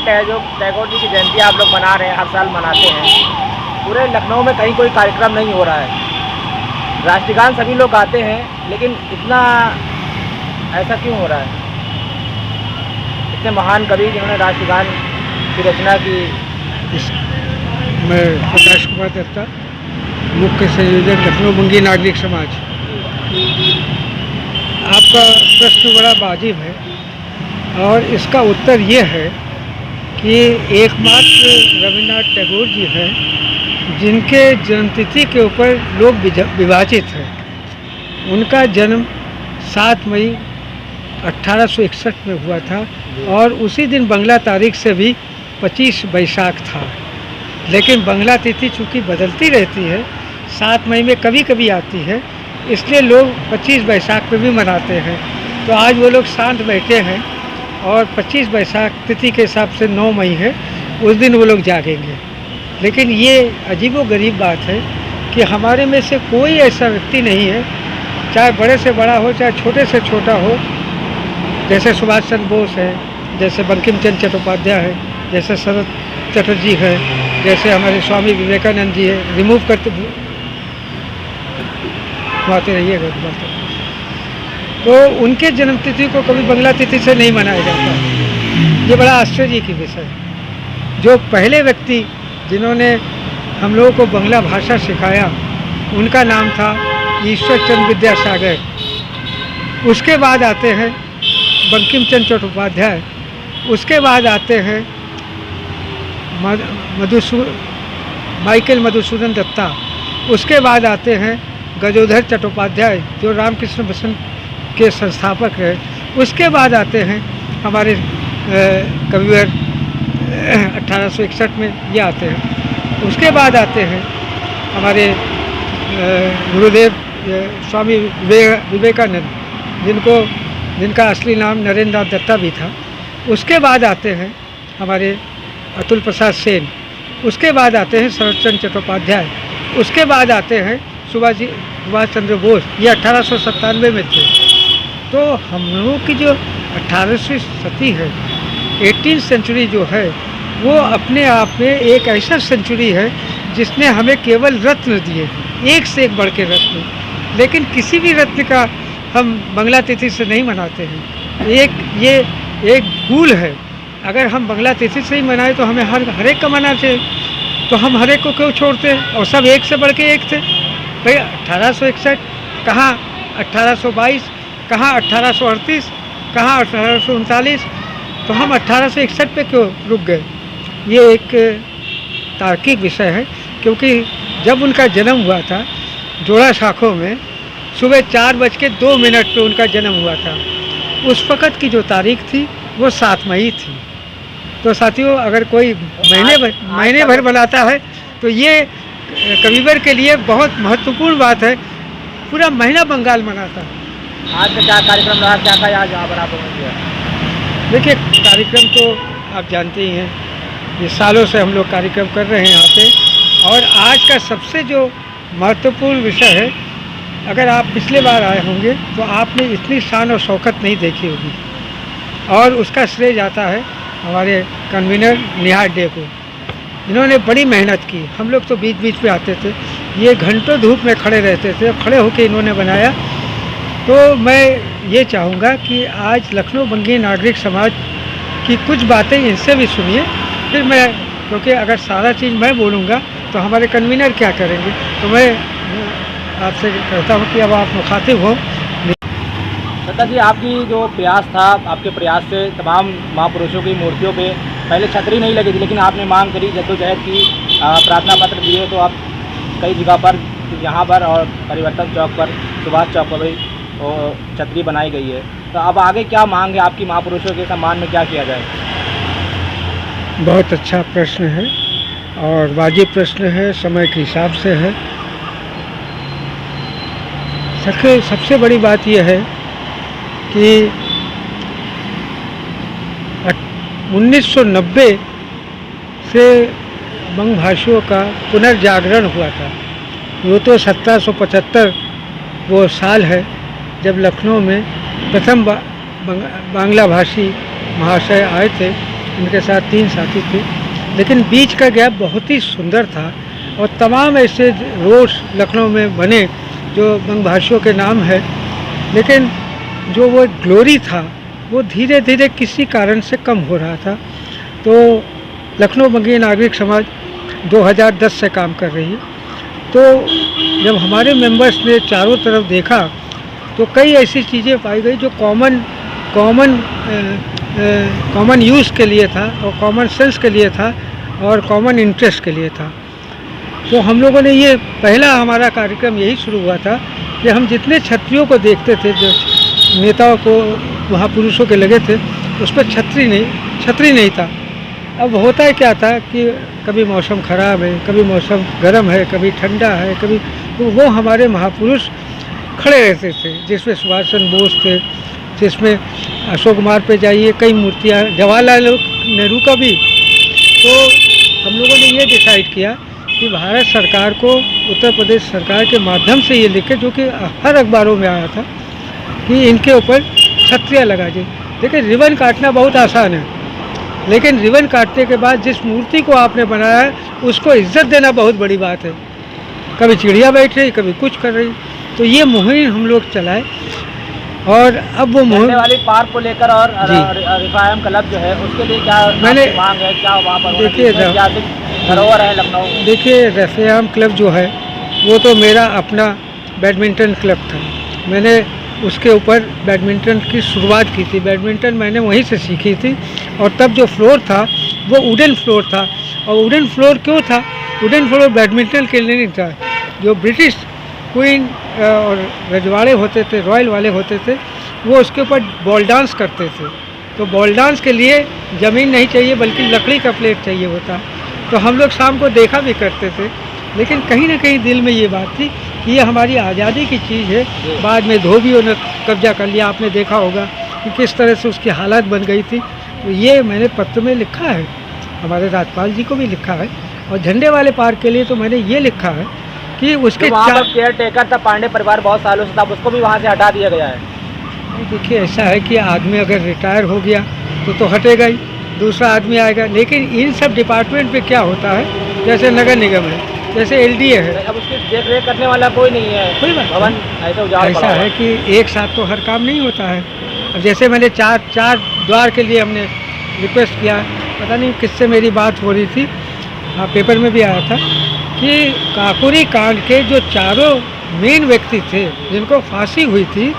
है जो टैगोर जी की जयंती आप लोग मना रहे हैं, हर साल मनाते हैं, पूरे लखनऊ में कहीं कोई कार्यक्रम नहीं हो रहा है। राष्ट्रगान सभी लोग गाते हैं, लेकिन इतना ऐसा क्यों हो रहा है? इतने महान कवि जिन्होंने राष्ट्रगान की रचना की। मैं प्रकाश कुमार दत्ता, मुख्य संयोजक लखनऊ बंगी नागरिक समाज। आपका प्रश्न बड़ा वाजिब है और इसका उत्तर ये है कि एकमात्र रविन्द्रनाथ टैगोर जी हैं जिनके जन्मतिथि के ऊपर लोग विभाजित हैं। उनका जन्म 7 मई 1861 में हुआ था और उसी दिन बंगला तारीख से भी 25 वैशाख था। लेकिन बंगला तिथि चूँकि बदलती रहती है, 7 मई में कभी कभी आती है, इसलिए लोग 25 वैशाख पे भी मनाते हैं। तो आज वो लोग शांत बैठे हैं और 25 वैशाख तिथि के हिसाब से 9 मई है, उस दिन वो लोग जागेंगे। लेकिन ये अजीबोगरीब बात है कि हमारे में से कोई ऐसा व्यक्ति नहीं है, चाहे बड़े से बड़ा हो चाहे छोटे से छोटा हो, जैसे सुभाष चंद्र बोस है, जैसे बंकिम चंद्र चट्टोपाध्याय है, जैसे शरद चटर्जी है, जैसे हमारे स्वामी विवेकानंद जी है। रिमूव करते आते रहिएगा तो उनके जन्मतिथि को कभी बंगला तिथि से नहीं मनाया जाता। ये बड़ा आश्चर्य की विषय है। जो पहले व्यक्ति जिन्होंने हम लोगों को बंगला भाषा सिखाया, उनका नाम था ईश्वर चंद्र विद्यासागर। उसके बाद आते हैं बंकिम चंद्र चट्टोपाध्याय, उसके बाद आते हैं माइकल मधुसूदन दत्ता, उसके बाद आते हैं गजोधर चट्टोपाध्याय जो रामकृष्ण मिशन के संस्थापक हैं, उसके बाद आते हैं हमारे कविवर 1861 में ये आते हैं। उसके बाद आते हैं हमारे गुरुदेव स्वामी विवेकानंद, जिनका असली नाम नरेंद्र नाथ दत्ता भी था। उसके बाद आते हैं हमारे अतुल प्रसाद सेन, उसके बाद आते हैं शरद चंद्र चट्टोपाध्याय, उसके बाद आते हैं सुभाष चंद्र बोस। ये 1897 में थे। तो हम लोगों की जो 18वीं सदी है, 18th सेंचुरी जो है, वो अपने आप में एक ऐसा सेंचुरी है जिसने हमें केवल रत्न दिए हैं, एक से एक बढ़ के रत्न। लेकिन किसी भी रत्न का हम बंगला तिथि से नहीं मनाते हैं। ये एक भूल है। अगर हम बंगला तिथि से ही मनाए तो हमें हर एक का मनाना चाहिए। तो हम हर एक को क्यों छोड़ते हैं? और सब एक से बढ़ के एक थे भाई। 1861 कहाँ, 1822 कहाँ, 1838 कहाँ, 1839, तो हम 1861 पे क्यों रुक गए? ये एक तार्किक विषय है, क्योंकि जब उनका जन्म हुआ था जोड़ा शाखों में, सुबह 4:02 पे उनका जन्म हुआ था। उस वक़्त की जो तारीख थी वो 7 मई थी। तो साथियों, अगर कोई महीने भर बनाता है तो ये कविवर के लिए बहुत महत्वपूर्ण बात है। पूरा महीना बंगाल मनाता है। आज का क्या कार्यक्रम रहा, क्या था आज यहाँ पर आप लोगों ने? देखिए, कार्यक्रम तो आप जानते ही हैं, ये सालों से हम लोग कार्यक्रम कर रहे हैं यहाँ पे। और आज का सबसे जो महत्वपूर्ण विषय है, अगर आप पिछले बार आए होंगे तो आपने इतनी शान और शौकत नहीं देखी होगी, और उसका श्रेय जाता है हमारे कन्वीनर निहार डे को। इन्होंने बड़ी मेहनत की। हम लोग तो बीच बीच में आते थे, ये घंटों धूप में खड़े रहते थे, खड़े होकर इन्होंने बनाया। तो मैं ये चाहूँगा कि आज लखनऊ बंगी नागरिक समाज की कुछ बातें इनसे भी सुनिए, फिर मैं, क्योंकि अगर सारा चीज़ मैं बोलूँगा तो हमारे कन्वीनर क्या करेंगे। तो मैं आपसे कहता हूँ कि अब आप मुखातिब हो। दत्ता जी, आपकी जो प्रयास था, आपके प्रयास से तमाम महापुरुषों की मूर्तियों पे पहले छतरी नहीं लगी थी, लेकिन आपने मांग करी, जद्दोजहद की, प्रार्थना पत्र दिए, तो आप कई जगह पर, यहाँ पर और परिवर्तन चौक पर, सुभाष चौक पर भी छतरी बनाई गई है। तो अब आगे क्या मांग है आपकी? महापुरुषों के सम्मान में क्या किया जाए? बहुत अच्छा प्रश्न है और वाजिब प्रश्न है, समय के हिसाब से है। सबसे बड़ी बात यह है कि 1990 से बंग भाषियों का पुनर्जागरण हुआ था। वो तो 1775 वो साल है जब लखनऊ में प्रथम बांग्ला भाषी महाशय आए थे इनके साथ 3 साथी थे, लेकिन बीच का गैप बहुत ही सुंदर था और तमाम ऐसे रोड्स लखनऊ में बने जो बंगभाषियों के नाम है, लेकिन जो वो ग्लोरी था वो धीरे धीरे किसी कारण से कम हो रहा था। तो लखनऊ बंगी नागरिक समाज 2010 से काम कर रही है। तो जब हमारे मेंबर्स ने चारों तरफ देखा तो कई ऐसी चीज़ें पाई गई जो कॉमन यूज़ के लिए था और कॉमन सेंस के लिए था और कॉमन इंटरेस्ट के लिए था। तो हम लोगों ने ये पहला हमारा कार्यक्रम यही शुरू हुआ था कि हम जितने छतरियों को देखते थे, जो नेताओं को महापुरुषों के लगे थे, उस पर छतरी नहीं था। अब होता है क्या था कि कभी मौसम ख़राब है, कभी मौसम गर्म है, कभी ठंडा है, कभी, तो वो हमारे महापुरुष खड़े रहते थे, जिसमें सुभाष चंद्र बोस थे, जिसमें अशोक कुमार पे जाइए, कई मूर्तियाँ, जवाहरलाल नेहरू का भी। तो हम लोगों ने ये डिसाइड किया कि भारत सरकार को उत्तर प्रदेश सरकार के माध्यम से ये लिखे, जो कि हर अखबारों में आया था, कि इनके ऊपर छतरियाँ लगा दी। देखिए, रिबन काटना बहुत आसान है, लेकिन रिबन काटने के बाद जिस मूर्ति को आपने बनाया है उसको इज्जत देना बहुत बड़ी बात है। कभी चिड़िया बैठ रही, कभी कुछ कर रही। तो ये मुहिम हम लोग चलाए और अब वो झंडे वाली पार्क को लेकर और रिफायम क्लब जो है उसके लिए क्या मैंने मांग है, क्या वहाँ पर देखिए ऐतिहासिक धरोहर है लखनऊ? देखिए, रेफेआम क्लब जो है वो तो मेरा अपना बैडमिंटन क्लब था। मैंने उसके ऊपर बैडमिंटन की शुरुआत की थी। बैडमिंटन मैंने वहीं से सीखी थी और तब जो फ्लोर था वो वुडन फ्लोर था। और वुडन फ्लोर क्यों था? वुडन फ्लोर बैडमिंटन के लिए नहीं था। जो ब्रिटिश क्वीन और रजवाड़े होते थे, रॉयल वाले होते थे, वो उसके ऊपर बॉल डांस करते थे। तो बॉल डांस के लिए ज़मीन नहीं चाहिए बल्कि लकड़ी का प्लेट चाहिए होता। तो हम लोग शाम को देखा भी करते थे, लेकिन कहीं ना कहीं दिल में ये बात थी कि ये हमारी आज़ादी की चीज़ है। बाद में धोबियों ने कब्जा कर लिया, आपने देखा होगा कि किस तरह से उसकी हालत बन गई थी। तो ये मैंने पत्र में लिखा है, हमारे राज्यपाल जी को भी लिखा है। और झंडे वाले पार्क के लिए तो मैंने ये लिखा है कि उसके केयर टेकर था पांडे परिवार बहुत सालों से था, उसको भी वहाँ से हटा दिया गया है। देखिए, ऐसा है कि आदमी अगर रिटायर हो गया तो हटेगा ही, दूसरा आदमी आएगा। लेकिन इन सब डिपार्टमेंट पे क्या होता है, जैसे नगर निगम है, जैसे एलडीए है, अब उसकी देख रेख करने वाला कोई नहीं है। कोई बात भवन ऐसे उजाड़ ऐसा पड़ा है कि एक साथ तो हर काम नहीं होता है। अब जैसे मैंने चार द्वार के लिए हमने रिक्वेस्ट किया, पता नहीं किससे मेरी बात हो रही थी, हाँ पेपर में भी आया था कि काकोरी कांड के जो चारों मेन व्यक्ति थे जिनको फांसी हुई थी,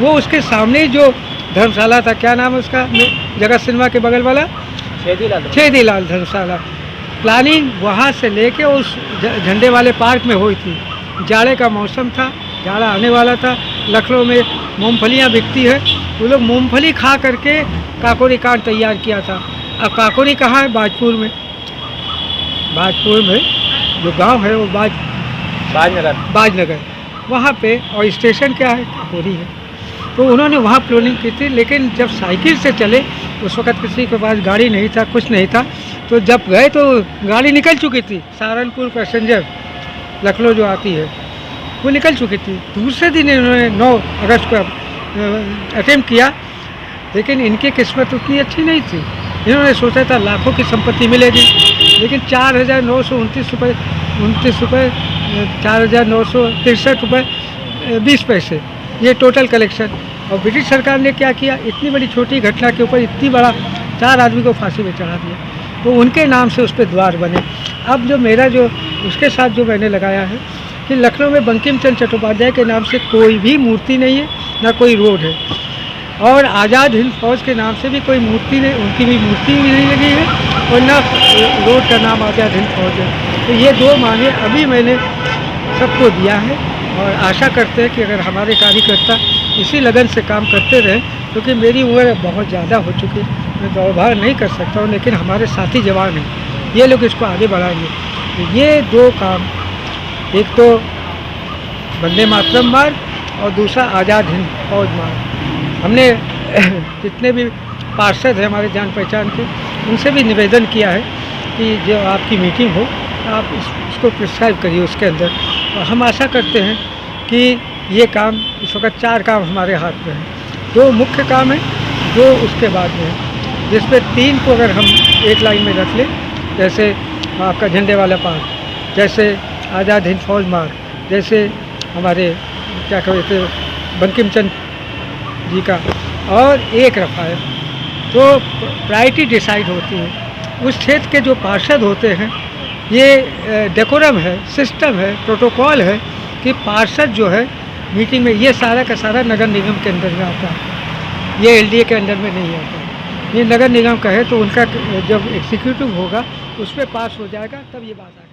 वो उसके सामने जो धर्मशाला था, क्या नाम है उसका, जगत सिनेमा के बगल वाला, छेदीलाल धर्मशाला, प्लानिंग वहाँ से लेके उस झंडे वाले पार्क में हुई थी। जाड़े का मौसम था, जाड़ा आने वाला था, लखनऊ में मूंगफलियाँ बिकती है, वो लोग मूंगफली खा करके काकोरी कांड तैयार किया था। अब काकोरी कहाँ है? बाजपुर में जो गांव है वो बाजनगर वहाँ पे, और स्टेशन क्या है? काकोरी है। तो उन्होंने वहाँ प्लानिंग की थी, लेकिन जब साइकिल से चले, उस वक़्त किसी के पास गाड़ी नहीं था, कुछ नहीं था, तो जब गए तो गाड़ी निकल चुकी थी। सहारनपुर पैसेंजर लखनऊ जो आती है वो निकल चुकी थी। दूसरे दिन इन्होंने 9 अगस्त को अटेम्प्ट किया, लेकिन इनकी किस्मत उतनी अच्छी नहीं थी। इन्होंने सोचा था लाखों की संपत्ति मिलेगी, लेकिन 4,929 रुपये 4,963 रुपये 20 पैसे ये टोटल कलेक्शन। और ब्रिटिश सरकार ने क्या किया, इतनी बड़ी छोटी घटना के ऊपर इतनी बड़ा 4 आदमी को फांसी में चढ़ा दिया। तो उनके नाम से उस पर द्वार बने। अब जो मेरा जो उसके साथ जो मैंने लगाया है कि लखनऊ में बंकिम चंद्र चट्टोपाध्याय के नाम से कोई भी मूर्ति नहीं है, ना कोई रोड है, और आज़ाद हिंद फौज के नाम से भी कोई मूर्ति नहीं, उनकी भी मूर्ति भी नहीं लगी है, और ना रोड का नाम आज़ाद हिंद फौज है। तो ये 2 मांगे अभी मैंने सबको दिया है, और आशा करते हैं कि अगर हमारे कार्यकर्ता इसी लगन से काम करते रहें, क्योंकि मेरी उम्र बहुत ज़्यादा हो चुकी है, मैं दौड़ भाग नहीं कर सकता हूँ, लेकिन हमारे साथी जवान हैं, ये लोग इसको आगे बढ़ाएंगे। तो ये 2 काम, एक तो वंदे मातरम मार्ग और दूसरा आज़ाद हिंद फौज मार्ग, हमने जितने भी पार्षद हैं हमारे जान पहचान के, उनसे भी निवेदन किया है कि जो आपकी मीटिंग हो आप इसको प्रिस्क्राइब करिए उसके अंदर। और हम आशा करते हैं कि ये काम, इस वक्त 4 काम हमारे हाथ में हैं। 2 मुख्य काम हैं, 2 उसके बाद में हैं। जिस पे 3 को अगर हम एक लाइन में रख लें, जैसे आपका झंडे वाला पार्क, जैसे आज़ाद हिंद फौज मार्ग, जैसे हमारे क्या कहते बंकिम चंद्र जी का, और एक रफायल, तो प्रायोरिटी डिसाइड होती है। उस क्षेत्र के जो पार्षद होते हैं, ये डेकोरम है, सिस्टम है, प्रोटोकॉल है कि पार्षद जो है मीटिंग में, ये सारा का सारा नगर निगम के अंदर में आता है, ये एलडीए के अंदर में नहीं आता है। ये नगर निगम का है, तो उनका जब एग्जीक्यूटिव होगा उस पर पास हो जाएगा, तब ये बात आएगी।